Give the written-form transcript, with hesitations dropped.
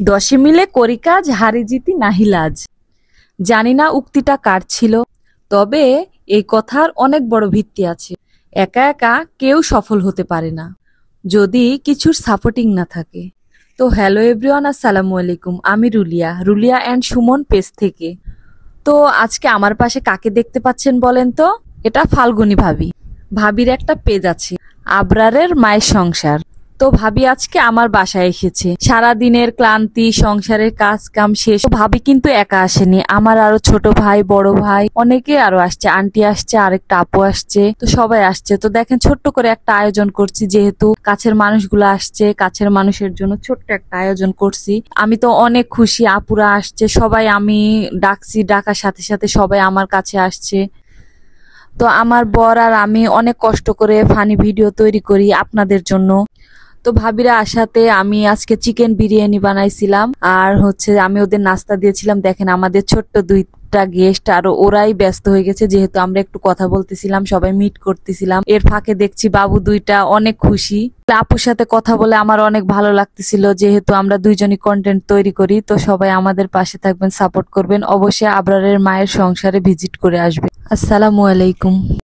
দশে মিলে করি কাজ, হারি জিতি নাহি লাজ। জানি না উক্তিটা কার ছিল, তবে এই কথার অনেক বড় ভিত্তি আছে। একা একা কেউ সফল হতে পারে না যদি কিছুর সাপোর্টিং না থাকে। তো হ্যালো এভরিওয়ান, আসসালামু আলাইকুম। আমি রুলিয়া অ্যান্ড সুমন পেজ থেকে। তো আজকে আমার পাশে কাকে দেখতে পাচ্ছেন বলেন তো? এটা ফাল্গুনী ভাবি। ভাবির একটা পেজ আছে, আবরারের মায়ের সংসার। তো ভাবি আজকে আমার বাসায় এসেছে। সারা দিনের ক্লান্তি, সংসারের কাজ কাম শেষ। ভাবি কিন্তু একা আসেনি, আমার আরো ছোট ভাই, বড় ভাই, অনেকে আরো আসছে। আন্টি আসছে, আরেকটা আপু আসছে, তো সবাই আসছে। তো দেখেন ছোট্ট করে একটা আয়োজন করছি, যেহেতু কাছের মানুষগুলো আসছে, কাছের মানুষের জন্য ছোট্ট একটা আয়োজন করছি। আমি তো অনেক খুশি, আপুরা আসছে সবাই, আমি ডাকছি, ডাকার সাথে সাথে সবাই আমার কাছে আসছে। তো আমার বর আর আমি অনেক কষ্ট করে ফানি ভিডিও তৈরি করি আপনাদের জন্য। তো ভাবিরা আসাতে আমি আজকে চিকেন বিরিয়ানি বানাইছিলাম, আর আমি ওদের নাস্তা দিয়েছিলাম। দেখেন আমাদের ছোট্ট দুইটা গেস্ট, আর ওরাই ব্যস্ত হয়ে গেছে, যেহেতু আমরা একটু কথা বলতেছিলাম, সবাই মিট করতেছিলাম। এর ফাঁকে দেখছি বাবু দুইটা অনেক খুশি। আপুর সাথে কথা বলে আমার অনেক ভালো লাগতেছিল, যেহেতু আমরা দুইজনই কন্টেন্ট তৈরি করি। তো সবাই আমাদের পাশে থাকবেন, সাপোর্ট করবেন। অবশ্যই আবরারের মায়ের সংসারে ভিজিট করে আসবেন। আসসালামু আলাইকুম।